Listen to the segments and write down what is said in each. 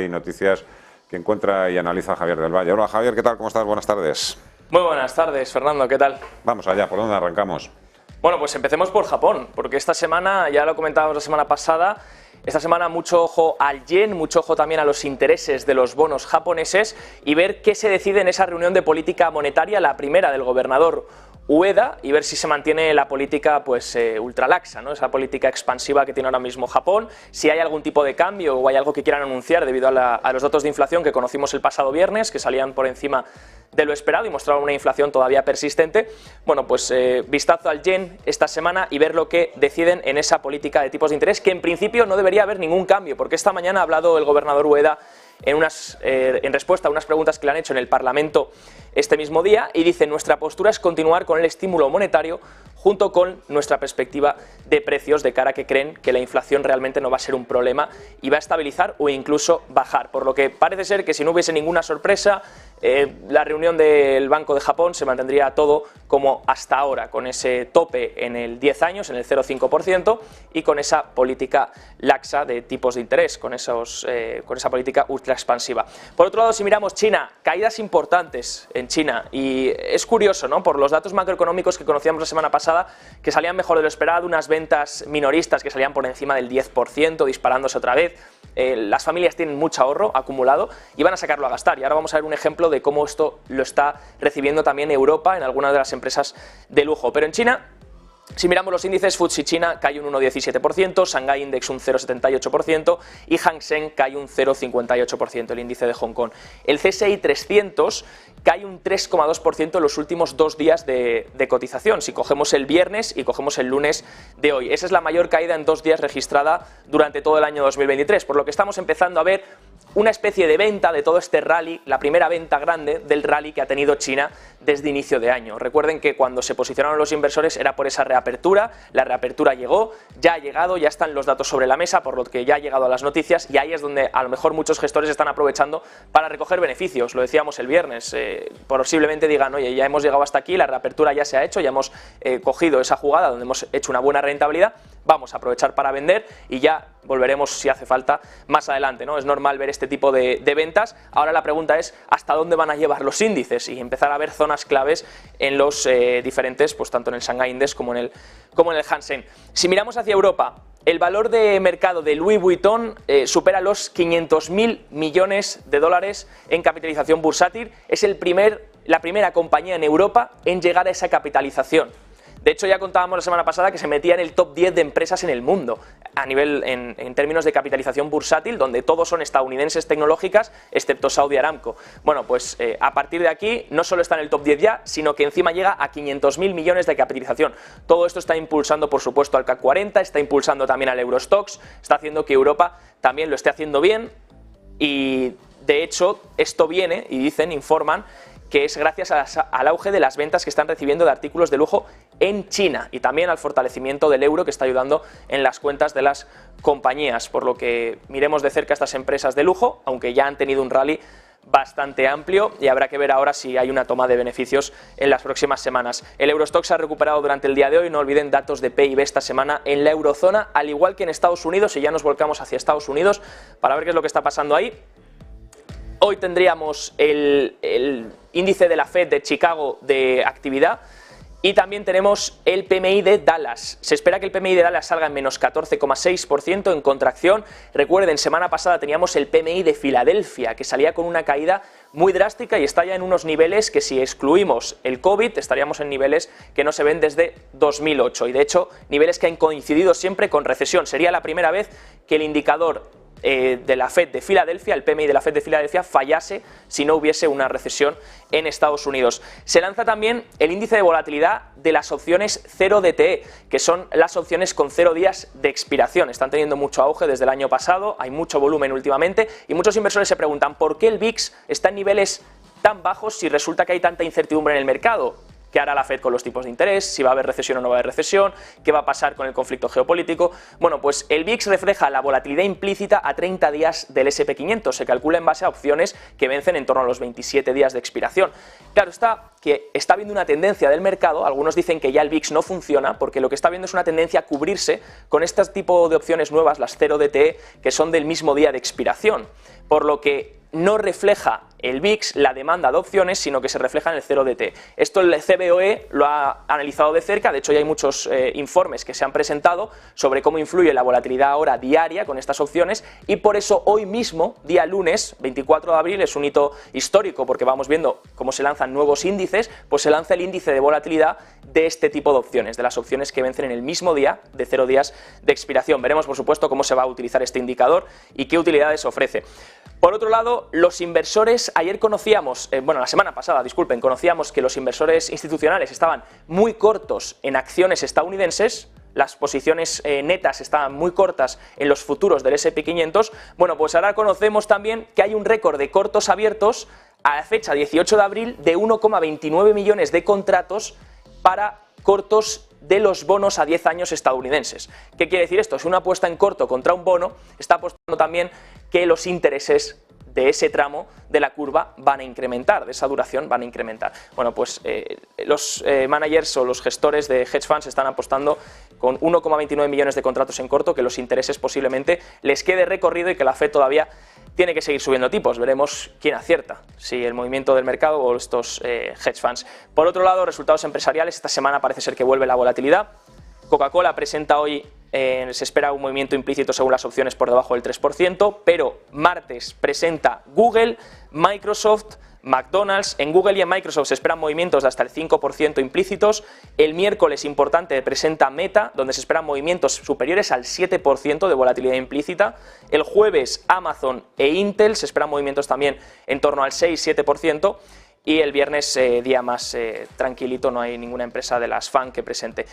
y noticias que encuentra y analiza Javier del Valle. Hola Javier, ¿qué tal? ¿Cómo estás? Buenas tardes. Muy buenas tardes, Fernando, ¿qué tal? Vamos allá, ¿por dónde arrancamos? Bueno, pues empecemos por Japón, porque esta semana, ya lo comentábamos la semana pasada, esta semana mucho ojo al yen, mucho ojo también a los intereses de los bonos japoneses y ver qué se decide en esa reunión de política monetaria, la primera del gobernador Ueda, y ver si se mantiene la política pues ultralaxa, ¿no? Esa política expansiva que tiene ahora mismo Japón, si hay algún tipo de cambio o hay algo que quieran anunciar debido a los datos de inflación que conocimos el pasado viernes, que salían por encima de lo esperado y mostraban una inflación todavía persistente. Bueno, pues vistazo al yen esta semana y ver lo que deciden en esa política de tipos de interés, que en principio no debería haber ningún cambio, porque esta mañana ha hablado el gobernador Ueda en respuesta a unas preguntas que le han hecho en el Parlamento este mismo día, y dice: nuestra postura es continuar con el estímulo monetario junto con nuestra perspectiva de precios, de cara a que creen que la inflación realmente no va a ser un problema y va a estabilizar o incluso bajar, por lo que parece ser que si no hubiese ninguna sorpresa, la reunión del Banco de Japón se mantendría todo como hasta ahora, con ese tope en el 10 años, en el 0,5%, y con esa política laxa de tipos de interés, con esa política ultra expansiva. Por otro lado, si miramos China, caídas importantes en China, y es curioso, ¿no? Por los datos macroeconómicos que conocíamos la semana pasada, que salían mejor de lo esperado, unas ventas minoristas que salían por encima del 10%, disparándose otra vez. Las familias tienen mucho ahorro acumulado y van a sacarlo a gastar, y ahora vamos a ver un ejemplo de cómo esto lo está recibiendo también Europa en algunas de las empresas de lujo. Pero en China, si miramos los índices, FTSE China cae un 1,17%, Shanghai Index un 0,78% y Hang Seng cae un 0,58%, el índice de Hong Kong. El CSI 300 cae un 3,2% en los últimos 2 días de cotización, si cogemos el viernes y cogemos el lunes de hoy. Esa es la mayor caída en 2 días registrada durante todo el año 2023, por lo que estamos empezando a ver una especie de venta de todo este rally, la primera venta grande del rally que ha tenido China desde inicio de año. Recuerden que cuando se posicionaron los inversores era por esa reapertura, la reapertura llegó, ya ha llegado, ya están los datos sobre la mesa, por lo que ya ha llegado a las noticias, y ahí es donde a lo mejor muchos gestores están aprovechando para recoger beneficios. Lo decíamos el viernes, posiblemente digan: oye, ya hemos llegado hasta aquí, la reapertura ya se ha hecho, ya hemos cogido esa jugada donde hemos hecho una buena rentabilidad, vamos a aprovechar para vender y ya volveremos si hace falta más adelante, ¿no? Es normal ver este tipo de ventas. Ahora la pregunta es hasta dónde van a llevar los índices y empezar a ver zonas claves en los diferentes, pues tanto en el Shanghai Index como en el Hang Seng. Si miramos hacia Europa, el valor de mercado de Louis Vuitton supera los 500.000 millones de dólares en capitalización bursátil. Es la primera compañía en Europa en llegar a esa capitalización. De hecho, ya contábamos la semana pasada que se metía en el top 10 de empresas en el mundo, a nivel en términos de capitalización bursátil, donde todos son estadounidenses tecnológicas, excepto Saudi Aramco. Bueno, pues a partir de aquí no solo está en el top 10 ya, sino que encima llega a 500.000 millones de capitalización. Todo esto está impulsando, por supuesto, al CAC 40, está impulsando también al Eurostoxx, está haciendo que Europa también lo esté haciendo bien, y de hecho esto viene, y informan, que es gracias al auge de las ventas que están recibiendo de artículos de lujo en China, y también al fortalecimiento del euro, que está ayudando en las cuentas de las compañías, por lo que miremos de cerca estas empresas de lujo, aunque ya han tenido un rally bastante amplio, y habrá que ver ahora si hay una toma de beneficios en las próximas semanas. El Eurostoxx se ha recuperado durante el día de hoy, no olviden datos de PIB esta semana en la eurozona, al igual que en Estados Unidos, y ya nos volcamos hacia Estados Unidos para ver qué es lo que está pasando ahí. Hoy tendríamos el índice de la Fed de Chicago de actividad, y también tenemos el PMI de Dallas. Se espera que el PMI de Dallas salga en menos 14,6% en contracción. Recuerden, semana pasada teníamos el PMI de Filadelfia, que salía con una caída muy drástica y está ya en unos niveles que, si excluimos el COVID, estaríamos en niveles que no se ven desde 2008, y de hecho niveles que han coincidido siempre con recesión. Sería la primera vez que el indicador de la Fed de Filadelfia, el PMI de la Fed de Filadelfia, fallase si no hubiese una recesión en Estados Unidos. Se lanza también el índice de volatilidad de las opciones 0 DTE, que son las opciones con 0 días de expiración. Están teniendo mucho auge desde el año pasado, hay mucho volumen últimamente, y muchos inversores se preguntan por qué el VIX está en niveles tan bajos si resulta que hay tanta incertidumbre en el mercado. qué hará la Fed con los tipos de interés, si va a haber recesión o no va a haber recesión, qué va a pasar con el conflicto geopolítico. Bueno, pues el VIX refleja la volatilidad implícita a 30 días del S&P 500, se calcula en base a opciones que vencen en torno a los 27 días de expiración. Claro está que está habiendo una tendencia del mercado, algunos dicen que ya el VIX no funciona, porque lo que está viendo es una tendencia a cubrirse con este tipo de opciones nuevas, las 0DTE, que son del mismo día de expiración, por lo que no refleja el VIX la demanda de opciones, sino que se refleja en el 0DTE. Esto el CBOE lo ha analizado de cerca, de hecho ya hay muchos informes que se han presentado sobre cómo influye la volatilidad ahora diaria con estas opciones, y por eso hoy mismo, día lunes, 24 de abril, es un hito histórico porque vamos viendo cómo se lanzan nuevos índices, pues se lanza el índice de volatilidad de este tipo de opciones, de las opciones que vencen en el mismo día de 0 días de expiración. Veremos, por supuesto, cómo se va a utilizar este indicador y qué utilidades ofrece. Por otro lado, los inversores, ayer conocíamos, la semana pasada, disculpen, conocíamos que los inversores institucionales estaban muy cortos en acciones estadounidenses, las posiciones netas estaban muy cortas en los futuros del S&P 500, bueno, pues ahora conocemos también que hay un récord de cortos abiertos a la fecha 18 de abril de 1,29 millones de contratos para cortos de los bonos a 10 años estadounidenses. ¿Qué quiere decir esto? Si una apuesta en corto contra un bono, está apostando también que los intereses de ese tramo de la curva van a incrementar, de esa duración van a incrementar. Bueno, pues los managers o los gestores de hedge funds están apostando con 1,29 millones de contratos en corto, que los intereses posiblemente les quede recorrido y que la Fed todavía tiene que seguir subiendo tipos. Veremos quién acierta, si el movimiento del mercado o estos hedge funds. Por otro lado, resultados empresariales. Esta semana parece ser que vuelve la volatilidad. Coca-Cola presenta hoy, se espera un movimiento implícito según las opciones por debajo del 3%, pero martes presenta Google, Microsoft, McDonald's. En Google y en Microsoft se esperan movimientos de hasta el 5% implícitos. El miércoles, importante, presenta Meta, donde se esperan movimientos superiores al 7% de volatilidad implícita. El jueves, Amazon e Intel, se esperan movimientos también en torno al 6-7%. Y el viernes, día más tranquilito, no hay ninguna empresa de las FAN que presente.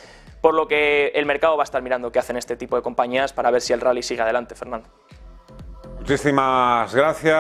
Por lo que el mercado va a estar mirando qué hacen este tipo de compañías para ver si el rally sigue adelante, Fernando. Muchísimas gracias.